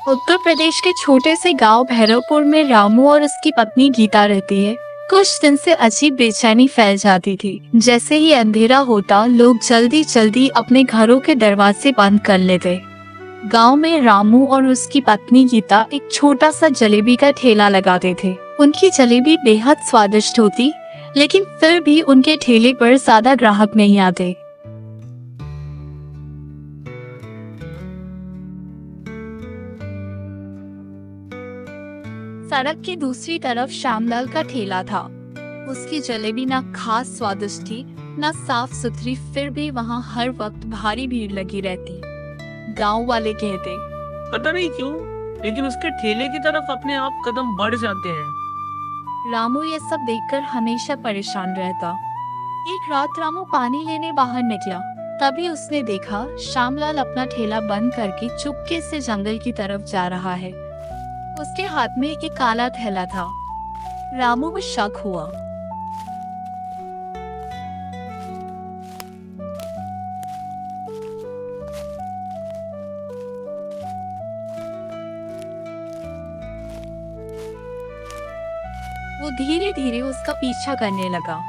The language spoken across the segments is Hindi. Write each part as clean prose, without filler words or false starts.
उत्तर प्रदेश के छोटे से गांव भैरवपुर में रामू और उसकी पत्नी गीता रहती है। कुछ दिन से अजीब बेचैनी फैल जाती थी। जैसे ही अंधेरा होता लोग जल्दी जल्दी अपने घरों के दरवाजे बंद कर लेते। गांव में रामू और उसकी पत्नी गीता एक छोटा सा जलेबी का ठेला लगाते थे। उनकी जलेबी बेहद स्वादिष्ट होती, लेकिन फिर भी उनके ठेले पर ज्यादा ग्राहक नहीं आते। सड़क की दूसरी तरफ श्यामलाल का ठेला था। उसकी जलेबी ना खास स्वादिष्ट थी, ना साफ सुथरी, फिर भी वहाँ हर वक्त भारी भीड़ लगी रहती। गांव वाले कहते, पता नहीं क्यों, लेकिन उसके ठेले की तरफ अपने आप कदम बढ़ जाते हैं। रामू ये सब देखकर हमेशा परेशान रहता। एक रात रामू पानी लेने बाहर निकला, तभी उसने देखा श्यामलाल अपना ठेला बंद करके चुपके से जंगल की तरफ जा रहा है। उसके हाथ में एक काला थैला था। रामू को शक हुआ। वो धीरे धीरे उसका पीछा करने लगा।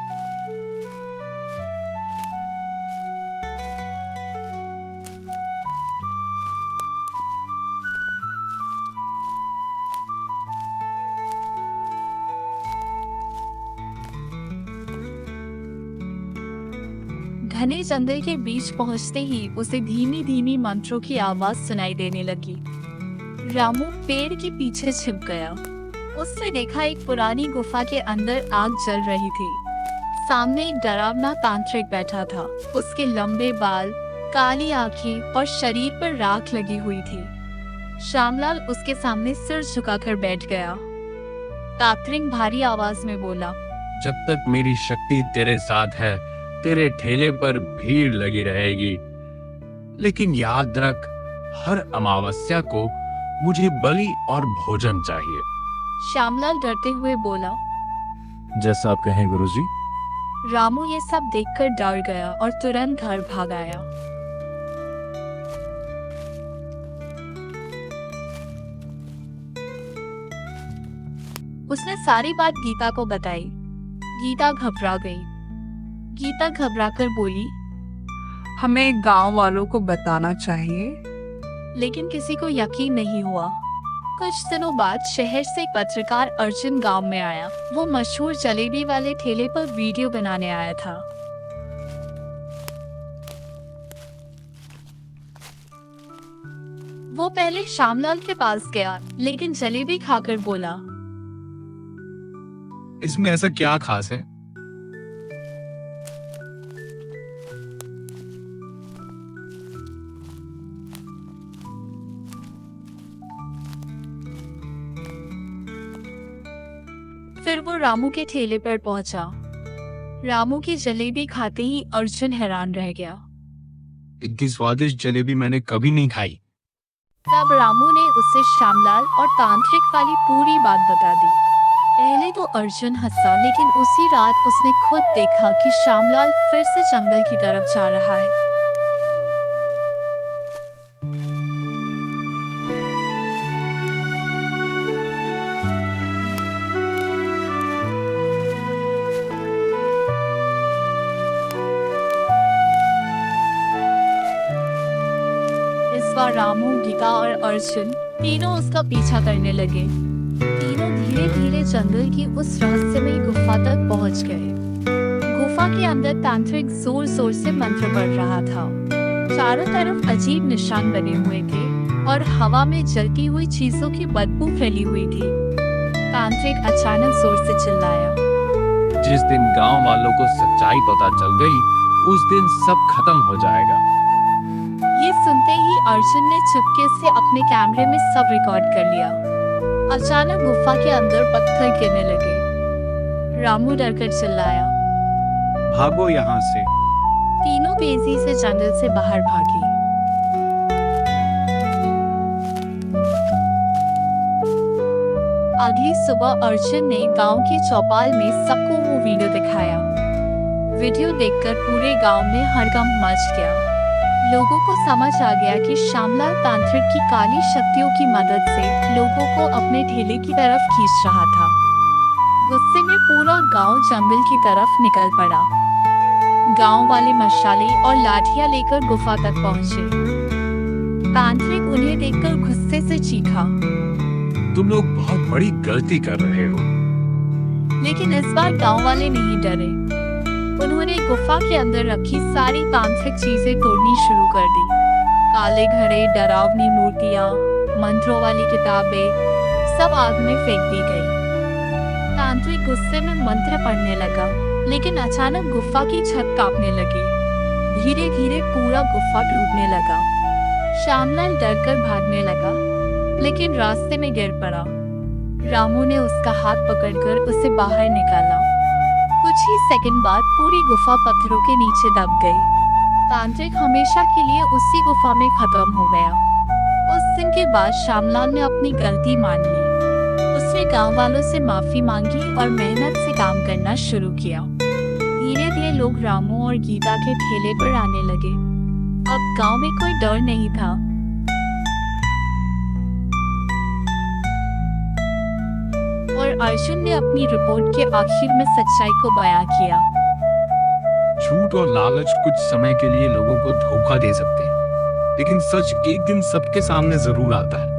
घने जंगल के बीच पहुंचते ही उसे धीमी धीमी मंत्रों की आवाज सुनाई देने लगी। रामू पेड़ के पीछे छिप गया। उसने देखा एक पुरानी गुफा के अंदर आग जल रही थी। सामने एक डरावना तांत्रिक बैठा था। उसके लंबे बाल, काली आंखें और शरीर पर राख लगी हुई थी। श्यामलाल उसके सामने सिर झुकाकर बैठ गया। तांत्रिक भारी आवाज में बोला, जब तक मेरी शक्ति तेरे साथ है, तेरे ठेले पर भीड़ लगी रहेगी। लेकिन याद रख, हर अमावस्या को मुझे बलि और भोजन चाहिए। श्यामलाल डरते हुए बोला। जैसा आप कहें गुरुजी। रामू ये सब देखकर डर गया और तुरंत घर भाग आया। उसने सारी बात गीता को बताई। गीता घबरा गई। गीता घबराकर बोली, हमें गांव वालों को बताना चाहिए। लेकिन किसी को यकीन नहीं हुआ। कुछ दिनों बाद शहर से एक पत्रकार अर्जुन गांव में आया। वो मशहूर जलेबी वाले ठेले पर वीडियो बनाने आया था। वो पहले श्यामलाल के पास गया, लेकिन जलेबी खाकर बोला, इसमें ऐसा क्या खास है? फिर वो रामू के ठेले पर पहुंचा। रामू की जलेबी खाते ही अर्जुन हैरान रह गया। इतनी स्वादिष्ट जलेबी मैंने कभी नहीं खाई। तब रामू ने उसे श्यामलाल और तांत्रिक वाली पूरी बात बता दी। पहले तो अर्जुन हंसा, लेकिन उसी रात उसने खुद देखा कि श्यामलाल फिर से जंगल की तरफ जा रहा है। इस बार रामू, गीता और अर्जुन तीनों उसका पीछा करने लगे। तीनों धीरे धीरे जंगल की उस रहस्यमयी गुफा तक पहुंच गए। गुफा के अंदर तांत्रिक जोर जोर से मंत्र पढ़ रहा था। चारों तरफ अजीब निशान बने हुए थे और हवा में जलती हुई चीजों की बदबू फैली हुई थी। तांत्रिक अचानक जोर से चिल्लाया, जिस दिन गांव वालों को सच्चाई पता चल गई, उस दिन सब खत्म हो जाएगा। ये सुनते ही अर्जुन ने चुपके से अपने कैमरे में सब रिकॉर्ड कर लिया। अचानक गुफा के अंदर पत्थर गिरने लगे। रामू डरकर चिल्लाया, भागो यहाँ से। तीनों तेजी से जंगल से बाहर भागी। अगली सुबह अर्जुन ने गांव के चौपाल में सबको वो वीडियो दिखाया। वीडियो देखकर पूरे गांव में हड़कंप मच गया। लोगों को समझ आ गया कि श्यामलाल तांत्रिक की काली शक्तियों की मदद से लोगों को अपने ठेले की तरफ खींच रहा था। गुस्से में पूरा गांव जंगल की तरफ निकल पड़ा। गांव वाले मशाले और लाठियां लेकर गुफा तक पहुंचे। तांत्रिक उन्हें देखकर गुस्से से चीखा, तुम लोग बहुत बड़ी गलती कर रहे हो। लेकिन इस बार गांव वाले नहीं डरे। उन्होंने गुफा के अंदर रखी सारी तांत्रिक चीजें तोड़नी शुरू कर दी। काले घड़े, डरावनी मूर्तियां, मंत्रों वाली किताबें सब आग में फेंक दी गई। तांत्रिक गुस्से में मंत्र पढ़ने लगा, लेकिन अचानक गुफा की छत कांपने लगी। धीरे धीरे पूरा गुफा टूटने लगा। श्यामलाल डरकर भागने लगा, लेकिन रास्ते में गिर पड़ा। रामू ने उसका हाथ पकड़कर उसे बाहर निकाला। कुछ ही सेकंड बाद पूरी गुफा पत्थरों के नीचे दब गई। तांत्रिक हमेशा के लिए उसी गुफा में खत्म हो गया। उस दिन के बाद श्यामलाल ने अपनी गलती मान ली। उसने गांव वालों से माफी मांगी और मेहनत से काम करना शुरू किया। धीरे धीरे लोग रामू और गीता के ठेले पर आने लगे। अब गांव में कोई डर नहीं था। और अर्जुन ने अपनी रिपोर्ट के आखिर में सच्चाई को बयां किया। झूठ और लालच कुछ समय के लिए लोगों को धोखा दे सकते हैं, लेकिन सच एक दिन सबके सामने जरूर आता है।